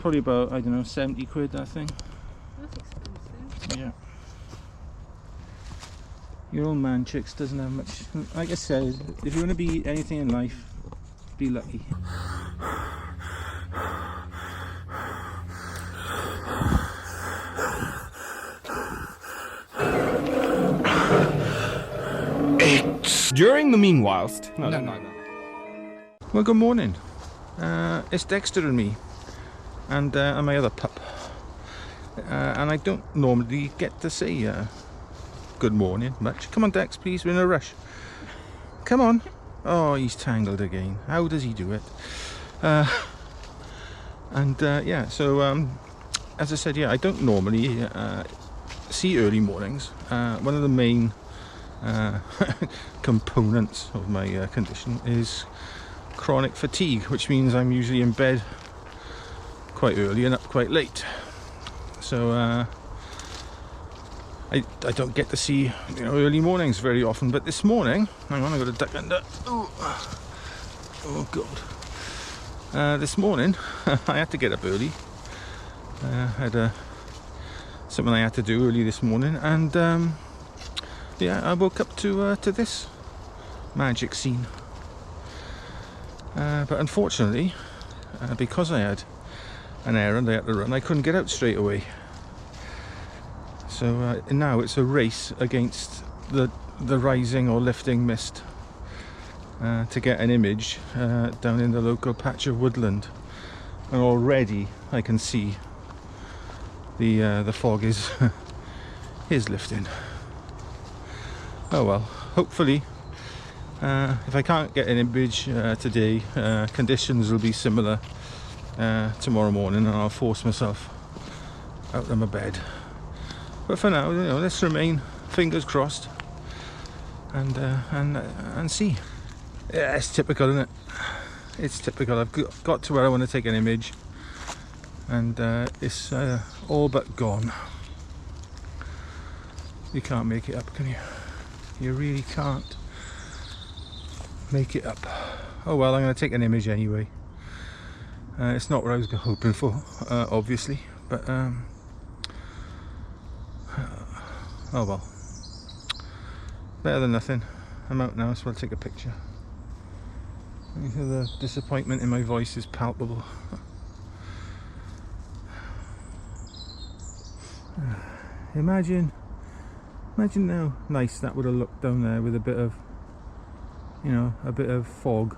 probably about, I don't know, 70 quid, that thing. That's expensive. Yeah. Your old man chicks doesn't have much. Like I said, if you want to be anything in life, be lucky. During the meanwhilest. No. Well, good morning. It's Dexter and me, and my other pup. And I don't normally get to say good morning much. Come on, Dex, please. We're in a rush. Come on. Oh, he's tangled again. How does he do it? Yeah. So as I said, yeah, I don't normally see early mornings. One of the main components of my condition is chronic fatigue, which means I'm usually in bed quite early and up quite late. So I don't get to see, you know, early mornings very often. But this morning, hang on, I got a duck under. Oh god. This morning I had to get up early. I had something I had to do early this morning, and yeah, I woke up to this magic scene. But unfortunately, because I had an errand I had to run, I couldn't get out straight away. So now it's a race against the rising or lifting mist to get an image down in the local patch of woodland. And already I can see the fog is is lifting. Oh well, hopefully if I can't get an image today, conditions will be similar tomorrow morning, and I'll force myself out of my bed. But for now, you know, let's remain fingers crossed and see. Yeah, it's typical, isn't it? It's typical. I've got to where I want to take an image, and it's all but gone. You can't make it up, can you? You really can't make it up. Oh well, I'm going to take an image anyway. It's not what I was hoping for, obviously, but oh well. Better than nothing. I'm out now, so I'll take a picture. The disappointment in my voice is palpable. Imagine how nice that would have looked down there with a bit of, you know, a bit of fog,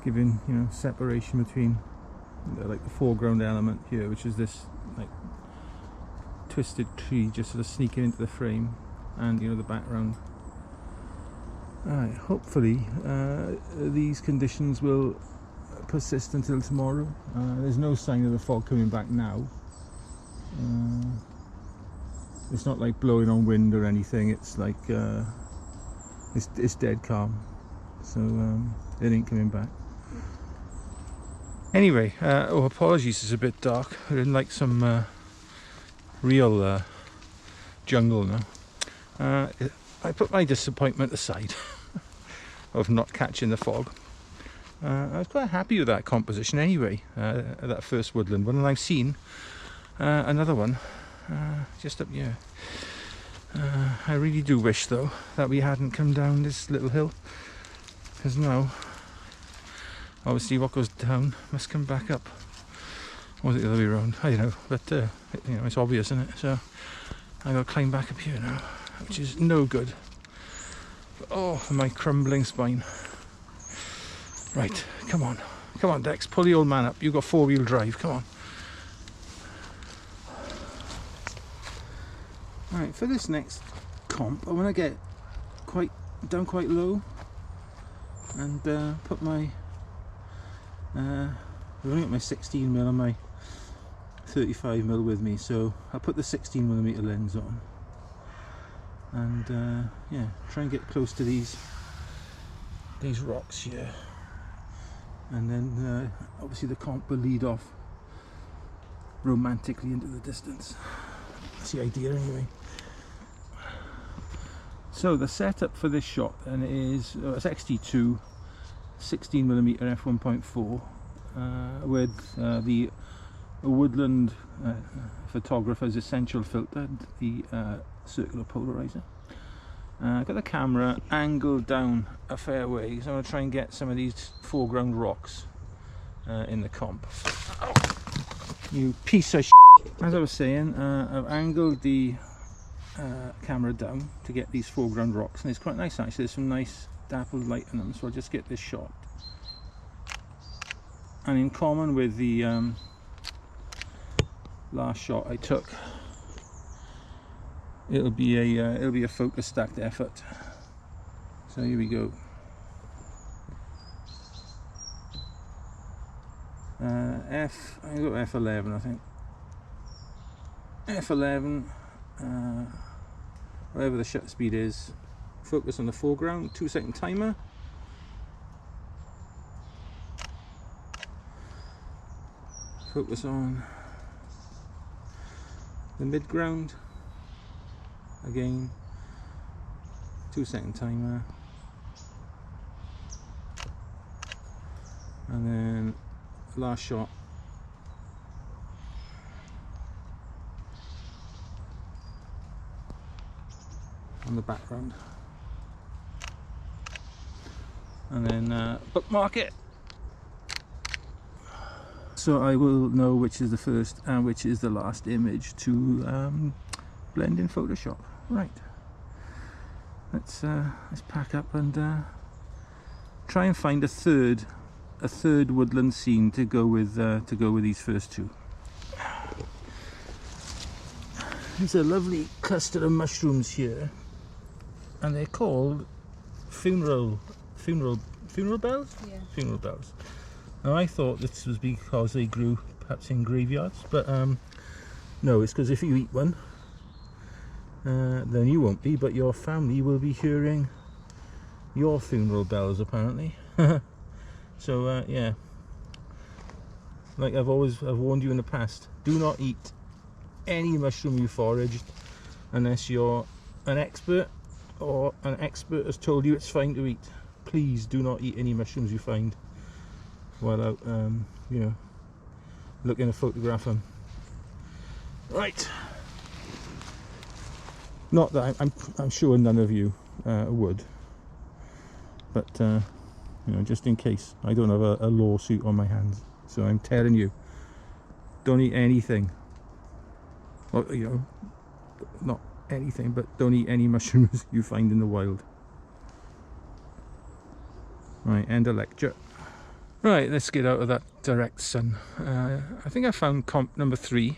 giving, you know, separation between like the foreground element here, which is this like twisted tree just sort of sneaking into the frame, and, you know, the background. Alright, hopefully these conditions will persist until tomorrow. There's no sign of the fog coming back now. It's not like blowing on wind or anything. It's like it's dead calm, so it ain't coming back. Anyway, oh, apologies, it's a bit dark. I didn't like some real jungle now. I put my disappointment aside of not catching the fog. I was quite happy with that composition anyway, that first woodland one, and I've seen another one just up here. I really do wish though that we hadn't come down this little hill, because now obviously what goes down must come back up. Or was it the other way around? I don't know, but you know, it's obvious, isn't it? So I got to climb back up here now, which is no good. But, oh, my crumbling spine. Right, come on Dex, pull the old man up. You've got four-wheel drive, come on. Alright, for this next comp I want to get down quite low and put my I've only got my 16mm and my 35mm with me, so I'll put the 16mm lens on and yeah, try and get close to these rocks here, and then obviously the comp will lead off romantically into the distance. That's the idea anyway. So the setup for this shot then is it's XT2 16mm f1.4 with the a Woodland photographer's essential filter, the circular polarizer. Got the camera angled down a fair way, so I'm going to try and get some of these foreground rocks in the comp. Oh, you piece of shit. As I was saying, I've angled the camera down to get these foreground rocks, and it's quite nice actually. There's some nice dappled light in them, so I'll just get this shot. And in common with the last shot I took, it'll be a focus stacked effort. So here we go. I got F11, I think. F11, whatever the shutter speed is. Focus on the foreground, 2-second timer. Focus on the midground. Again, 2-second timer. And then last shot. On the background. And then bookmark it. So I will know which is the first and which is the last image to blend in Photoshop. Right. Let's pack up and try and find a third woodland scene to go with these first two. There's a lovely cluster of mushrooms here, and they're called funeral bells. Yeah. Funeral bells. Now I thought this was because they grew perhaps in graveyards, but no, it's because if you eat one, then you won't be, but your family will be hearing your funeral bells apparently. So yeah, like I've warned you in the past, do not eat any mushroom you foraged unless you're an expert, or an expert has told you it's fine to eat. Please do not eat any mushrooms you find while out, you know, looking to photograph them. Right. Not that I'm sure none of you would, but you know, just in case, I don't have a lawsuit on my hands, so I'm telling you, don't eat anything. Well, you know, not anything, but don't eat any mushrooms you find in the wild. Right, end of lecture. Right, let's get out of that direct sun. I think I found comp number 3.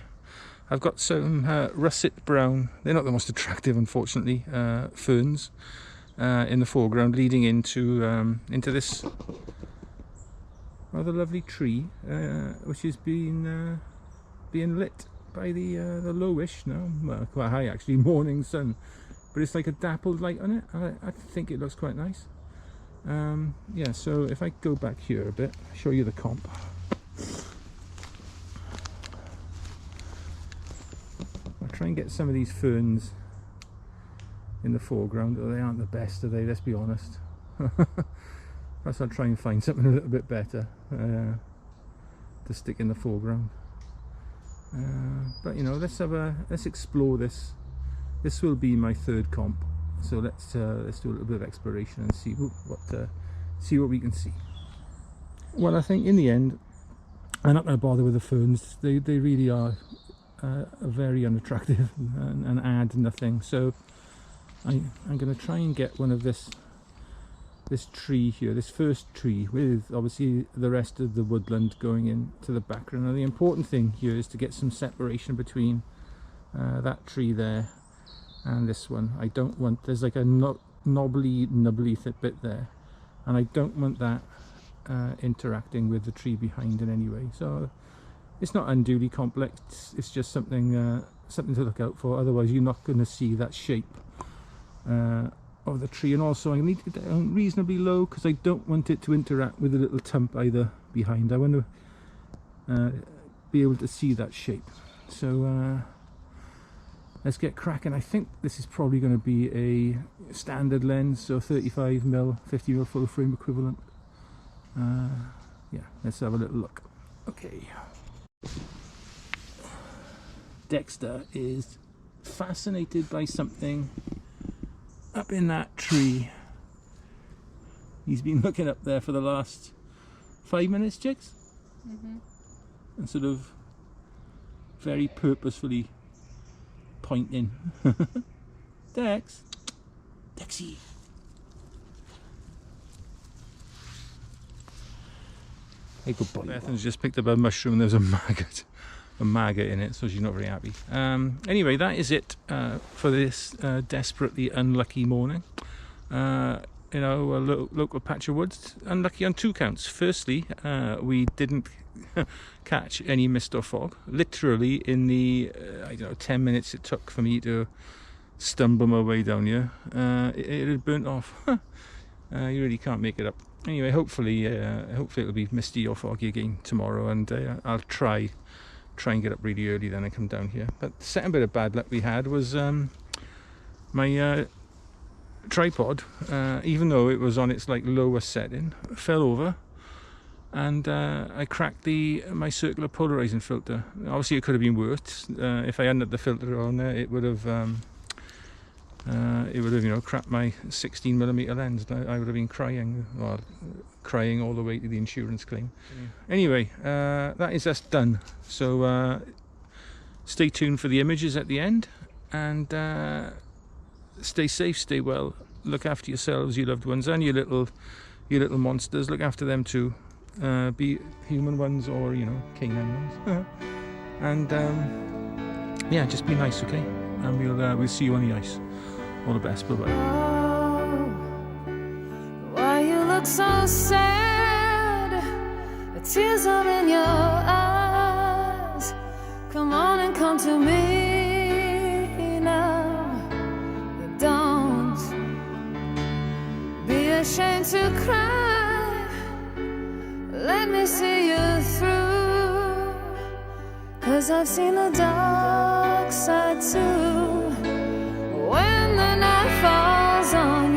I've got some russet brown, they're not the most attractive unfortunately, ferns in the foreground, leading into this rather lovely tree, which is being lit by the lowish, no, well, quite high actually, morning sun, but it's like a dappled light on it. I think it looks quite nice. Yeah, so if I go back here a bit, show you the comp. I'll try and get some of these ferns in the foreground. Oh, they aren't the best, are they? Let's be honest. Perhaps I'll try and find something a little bit better to stick in the foreground. But you know, let's explore this. This will be my third comp, so let's do a little bit of exploration and see what we can see. Well, I think in the end I'm not going to bother with the ferns. They really are very unattractive and add nothing. So I'm going to try and get one of this tree here, this first tree, with obviously the rest of the woodland going into the background. Now the important thing here is to get some separation between that tree there and this one. I don't want, there's like a knobbly bit there, and I don't want that interacting with the tree behind in any way. So it's not unduly complex, it's just something to look out for. Otherwise you're not going to see that shape of the tree. And also I need to get down reasonably low because I don't want it to interact with the little tump either behind. I want to be able to see that shape. So let's get cracking. I think this is probably going to be a standard lens, so 35mm, 50mm full frame equivalent. Yeah, let's have a little look. Okay. Dexter is fascinated by something up in that tree. He's been looking up there for the last 5 minutes, chicks, and sort of very purposefully pointing. Dex, Dexy. Hey, good boy. Bethan's just picked up a mushroom. There's a maggot in it, so she's not very happy. Anyway, that is it for this desperately unlucky morning. You know, a local patch of woods. Unlucky on 2 counts. Firstly, we didn't catch any mist or fog. Literally in the, I don't know, 10 minutes it took for me to stumble my way down here, it had burnt off. You really can't make it up. Anyway, hopefully it'll be misty or foggy again tomorrow, and I'll try and get up really early then and come down here. But the second bit of bad luck we had was my tripod, even though it was on its like lowest setting, fell over, and I cracked my circular polarizing filter. Obviously it could have been worse. If I hadn't had the filter on there, it would have you know, cracked my 16mm lens. I would have been crying all the way to the insurance claim. Anyway, that is us done. So stay tuned for the images at the end, and stay safe, stay well, look after yourselves, your loved ones, and your little monsters. Look after them too, be human ones or, you know, canine ones. And yeah, just be nice, okay? And we'll see you on the ice. All the best. Bye bye. Oh, why you look so sad? The tears are in your eyes. Come on and come to me now. Don't be ashamed to cry. Let me see you through, 'cause I've seen the dark side too. When the night falls on